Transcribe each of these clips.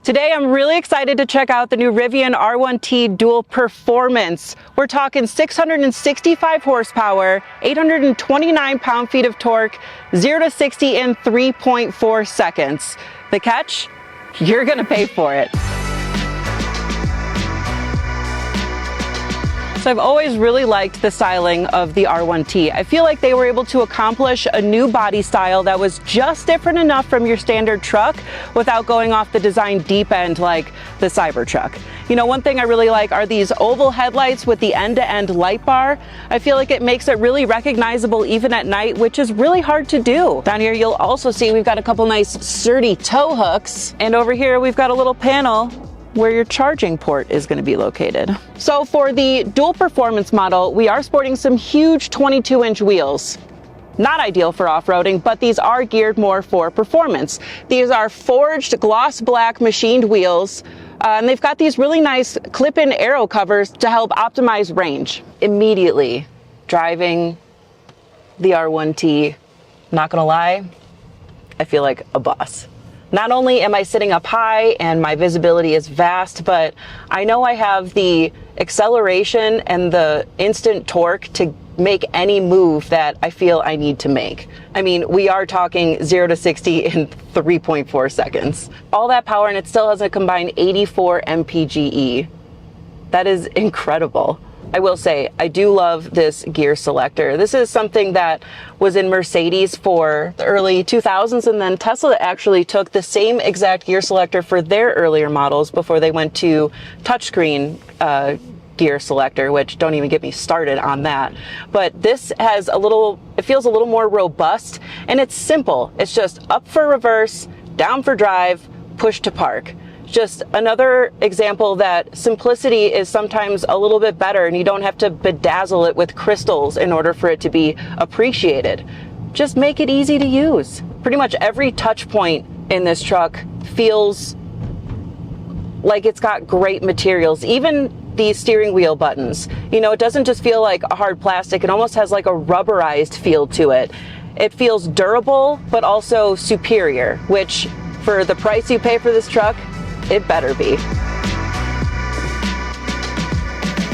Today, I'm really excited to check out the new Rivian R1T Dual Performance. We're talking 665 horsepower, 829 pound-feet of torque, 0 to 60 in 3.4 seconds. The catch? You're gonna pay for it. So I've always really liked the styling of the R1T. I feel like they were able to accomplish a new body style that was just different enough from your standard truck without going off the design deep end like the Cybertruck. You know, one thing I really like are these oval headlights with the end-to-end light bar. I feel like it makes it really recognizable even at night, which is really hard to do. Down here you'll also see we've got a couple nice sturdy tow hooks, and over here we've got a little panel where your charging port is going to be located. So for the dual performance model, we are sporting some huge 22-inch wheels. Not ideal for off-roading, but these are geared more for performance. These are forged gloss black machined wheels, and they've got these really nice clip-in aero covers to help optimize range. Immediately driving the R1T, not gonna lie, I feel like a boss. Not only am I sitting up high and my visibility is vast, but I know I have the acceleration and the instant torque to make any move that I feel I need to make. I mean, we are talking 0 to 60 in 3.4 seconds. All that power, and it still has a combined 84 mpge. That is incredible. I will say, I do love this gear selector. This is something that was in Mercedes for the early 2000s, and then Tesla actually took the same exact gear selector for their earlier models before they went to touchscreen gear selector, which don't even get me started on that. But this has it feels a little more robust, and it's simple. It's just up for reverse, down for drive, push to park. Just another example that simplicity is sometimes a little bit better, and you don't have to bedazzle it with crystals in order for it to be appreciated. Just make it easy to use. Pretty much every touch point in this truck feels like it's got great materials. Even the steering wheel buttons, you know, it doesn't just feel like a hard plastic, it almost has like a rubberized feel to it. It feels durable, but also superior, which for the price you pay for this truck, it better be.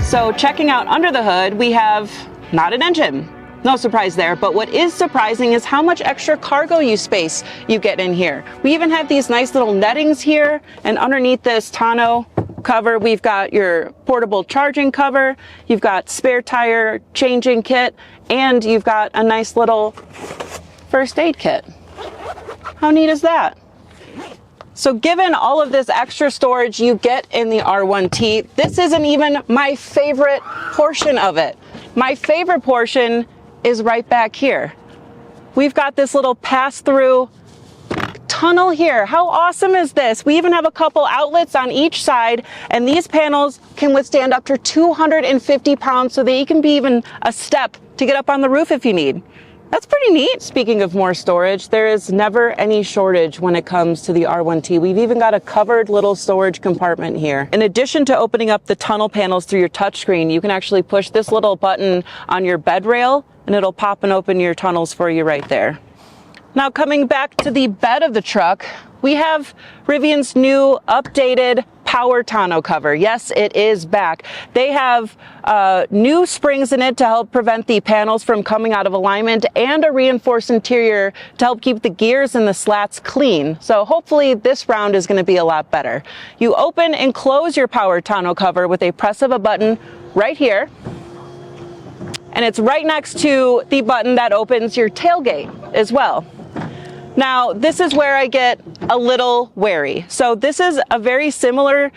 So checking out under the hood, we have not an engine. No surprise there, but what is surprising is how much extra cargo space you get in here. We even have these nice little nettings here, and underneath this tonneau cover, we've got your portable charging cover, you've got spare tire changing kit, and you've got a nice little first aid kit. How neat is that? So given all of this extra storage you get in the R1T, this isn't even my favorite portion of it. My favorite portion is right back here. We've got this little pass-through tunnel here. How awesome is this? We even have a couple outlets on each side, and these panels can withstand up to 250 pounds, so they can be even a step to get up on the roof if you need. That's pretty neat. Speaking of more storage, there is never any shortage when it comes to the R1T. We've even got a covered little storage compartment here. In addition to opening up the tunnel panels through your touchscreen, you can actually push this little button on your bed rail and it'll pop and open your tunnels for you right there. Now coming back to the bed of the truck, we have Rivian's new updated power tonneau cover. Yes, it is back. They have new springs in it to help prevent the panels from coming out of alignment, and a reinforced interior to help keep the gears and the slats clean. So hopefully this round is going to be a lot better. You open and close your power tonneau cover with a press of a button right here. And it's right next to the button that opens your tailgate as well. Now, this is where I get a little wary. So this is a very similar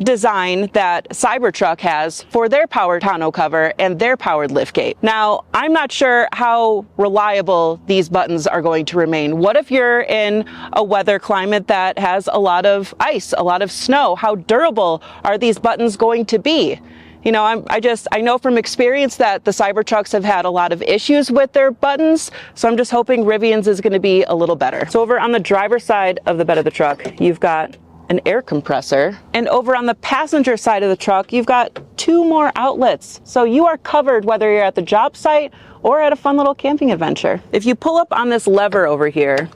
design that Cybertruck has for their power tonneau cover and their powered liftgate. Now, I'm not sure how reliable these buttons are going to remain. What if you're in a weather climate that has a lot of ice, a lot of snow? How durable are these buttons going to be? You know, I know from experience that the Cybertrucks have had a lot of issues with their buttons, so I'm just hoping Rivian's is going to be a little better. So over on the driver's side of the bed of the truck, you've got an air compressor, and over on the passenger side of the truck, you've got 2 more outlets. So you are covered whether you're at the job site or at a fun little camping adventure. If you pull up on this lever over here,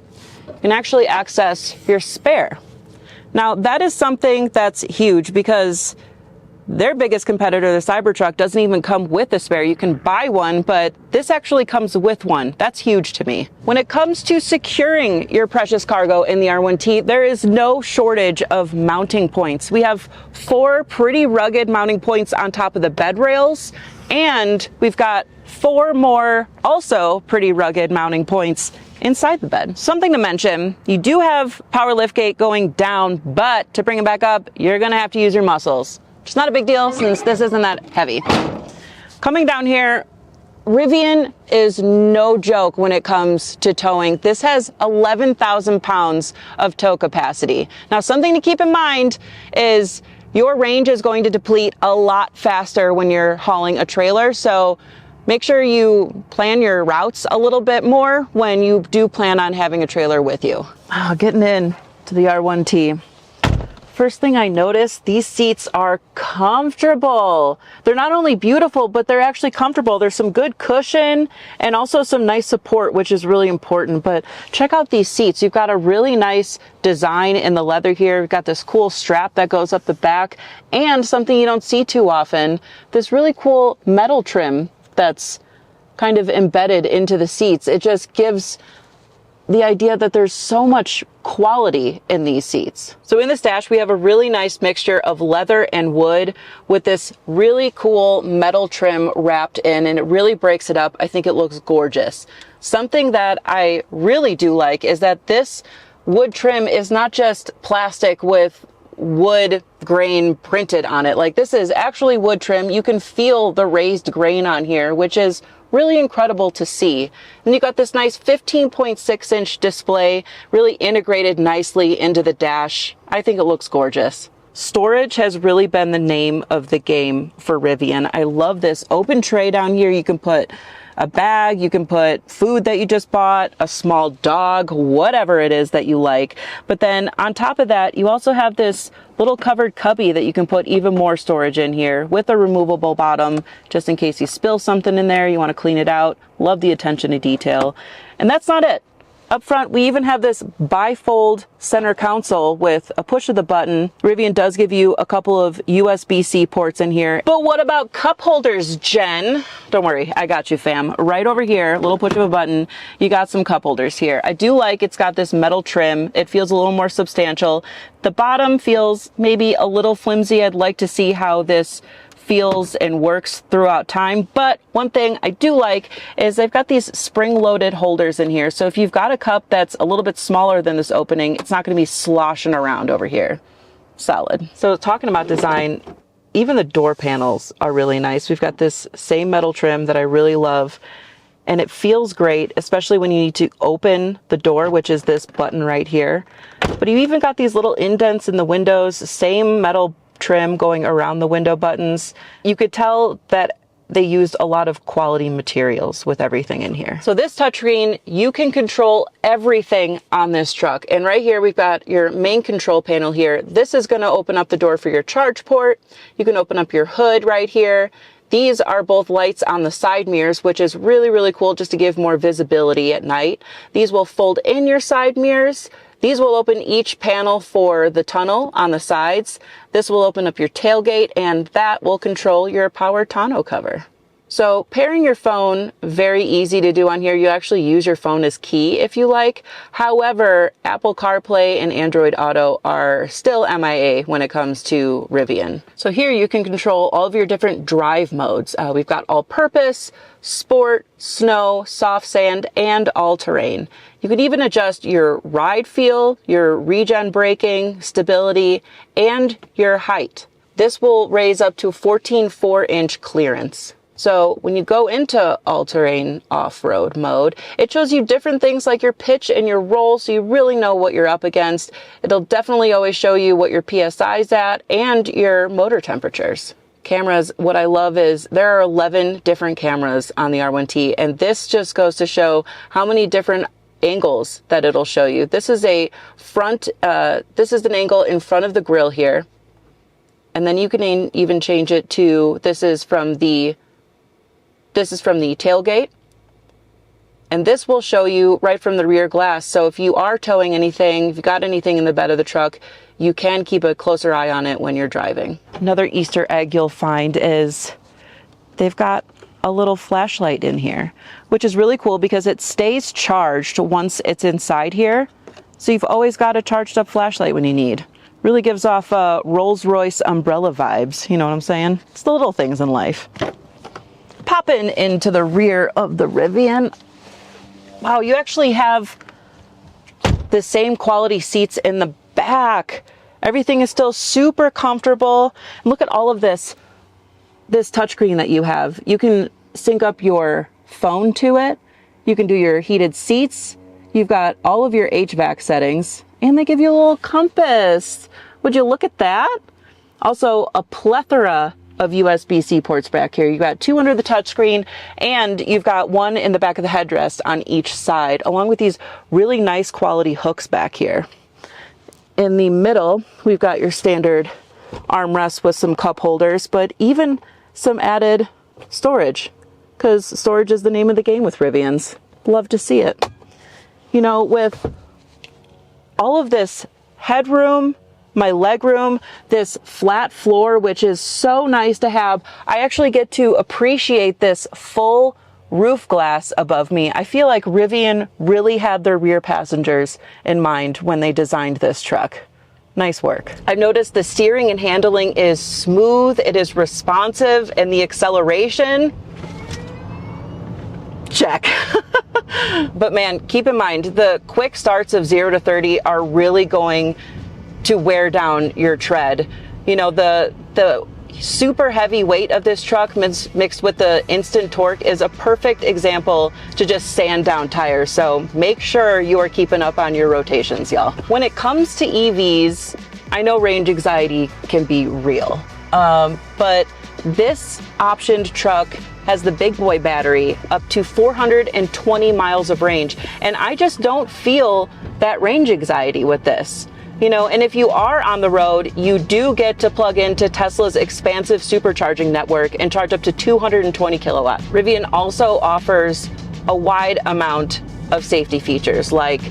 you can actually access your spare. Now, that is something that's huge because their biggest competitor, the Cybertruck, doesn't even come with a spare. You can buy one, but this actually comes with one. That's huge to me. When it comes to securing your precious cargo in the R1T, there is no shortage of mounting points. We have 4 pretty rugged mounting points on top of the bed rails, and we've got 4 more also pretty rugged mounting points inside the bed. Something to mention, you do have power liftgate going down, but to bring it back up, you're gonna have to use your muscles. It's not a big deal since this isn't that heavy. Coming down here, Rivian is no joke when it comes to towing. This has 11,000 pounds of tow capacity. Now, something to keep in mind is your range is going to deplete a lot faster when you're hauling a trailer. So make sure you plan your routes a little bit more when you do plan on having a trailer with you. Getting in to the R1T. First thing I noticed, these seats are comfortable. They're not only beautiful, but they're actually comfortable. There's some good cushion and also some nice support, which is really important. But check out these seats. You've got a really nice design in the leather here. We've got this cool strap that goes up the back and something you don't see too often, this really cool metal trim that's kind of embedded into the seats. It just gives the idea that there's so much quality in these seats. So in this dash, we have a really nice mixture of leather and wood with this really cool metal trim wrapped in, and it really breaks it up. I think it looks gorgeous. Something that I really do like is that this wood trim is not just plastic with wood grain printed on it. Like, this is actually wood trim. You can feel the raised grain on here, which is really incredible to see. And you got this nice 15.6-inch display, really integrated nicely into the dash. I think it looks gorgeous. Storage has really been the name of the game for Rivian. I love this open tray down here. You can put a bag, you can put food that you just bought, a small dog, whatever it is that you like. But then on top of that, you also have this little covered cubby that you can put even more storage in here with a removable bottom, just in case you spill something in there, you want to clean it out. Love the attention to detail. And that's not it. Up front, we even have this bifold center console with a push of the button. Rivian does give you a couple of USB-C ports in here. But what about cup holders, Jen? Don't worry, I got you, fam. Right over here, little push of a button, you got some cup holders here. I do like it's got this metal trim. It feels a little more substantial. The bottom feels maybe a little flimsy. I'd like to see how this feels and works throughout time. But one thing I do like is they've got these spring-loaded holders in here. So if you've got a cup that's a little bit smaller than this opening, it's not going to be sloshing around over here. Solid. So talking about design, even the door panels are really nice. We've got this same metal trim that I really love, and it feels great, especially when you need to open the door, which is this button right here. But you even got these little indents in the windows, same metal trim going around the window buttons. You could tell that they used a lot of quality materials with everything in here. So this touchscreen, you can control everything on this truck. And right here, we've got your main control panel here. This is going to open up the door for your charge port. You can open up your hood right here. These are both lights on the side mirrors, which is really, really cool just to give more visibility at night. These will fold in your side mirrors. These will open each panel for the tunnel on the sides. This will open up your tailgate, and that will control your power tonneau cover. So pairing your phone, very easy to do on here. You actually use your phone as key if you like. However, Apple CarPlay and Android Auto are still MIA when it comes to Rivian. So here you can control all of your different drive modes. We've got all-purpose, sport, snow, soft sand, and all-terrain. You can even adjust your ride feel, your regen braking, stability, and your height. This will raise up to 14 4-inch clearance. So when you go into all-terrain off-road mode, it shows you different things like your pitch and your roll, so you really know what you're up against. It'll definitely always show you what your PSI's at and your motor temperatures. Cameras, what I love is there are 11 different cameras on the R1T, and this just goes to show how many different angles that it'll show you. This is a front, this is an angle in front of the grille here. And then you can even change it to, this is from the tailgate. And this will show you right from the rear glass. So if you are towing anything, if you've got anything in the bed of the truck, you can keep a closer eye on it when you're driving. Another Easter egg you'll find is they've got a little flashlight in here, which is really cool because it stays charged once it's inside here. So you've always got a charged up flashlight when you need. Really gives off Rolls-Royce umbrella vibes, you know what I'm saying? It's the little things in life. Popping into the rear of the Rivian. Wow, you actually have the same quality seats in the back. Everything is still super comfortable. And look at all of this touchscreen that you have. You can sync up your phone to it. You can do your heated seats. You've got all of your HVAC settings, and they give you a little compass. Would you look at that? Also, a plethora of USB-C ports back here. You've got two under the touchscreen, and you've got one in the back of the headrest on each side, along with these really nice quality hooks back here. In the middle, we've got your standard armrest with some cup holders, but even some added storage, because storage is the name of the game with Rivians. Love to see it. You know, with all of this headroom, my legroom, this flat floor, which is so nice to have, I actually get to appreciate this full roof glass above me. I feel like Rivian really had their rear passengers in mind when they designed this truck. Nice work. I've noticed the steering and handling is smooth, it is responsive, and the acceleration, check. But man, keep in mind, the quick starts of 0 to 30 are really going to wear down your tread. You know, the super heavy weight of this truck mixed with the instant torque is a perfect example to just sand down tires. So make sure you are keeping up on your rotations, y'all. When it comes to EVs, I know range anxiety can be real, but this optioned truck has the big boy battery up to 420 miles of range. And I just don't feel that range anxiety with this. You know, and if you are on the road, you do get to plug into Tesla's expansive supercharging network and charge up to 220 kilowatts. Rivian also offers a wide amount of safety features like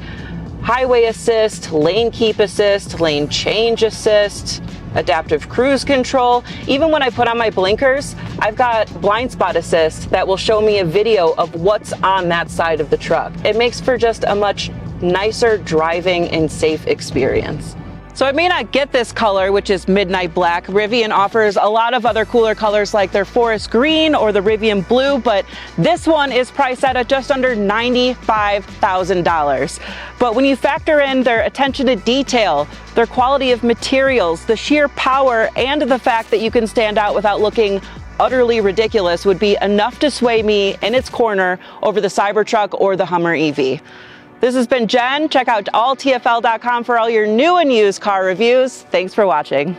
highway assist, lane keep assist, lane change assist, adaptive cruise control. Even when I put on my blinkers, I've got blind spot assist that will show me a video of what's on that side of the truck. It makes for just a much nicer driving and safe experience. So I may not get this color, which is midnight black. Rivian offers a lot of other cooler colors like their forest green or the Rivian blue, but this one is priced at just under $95,000. But when you factor in their attention to detail, their quality of materials, the sheer power, and the fact that you can stand out without looking utterly ridiculous would be enough to sway me in its corner over the Cybertruck or the Hummer EV. This has been Jen. Check out alltfl.com for all your new and used car reviews. Thanks for watching.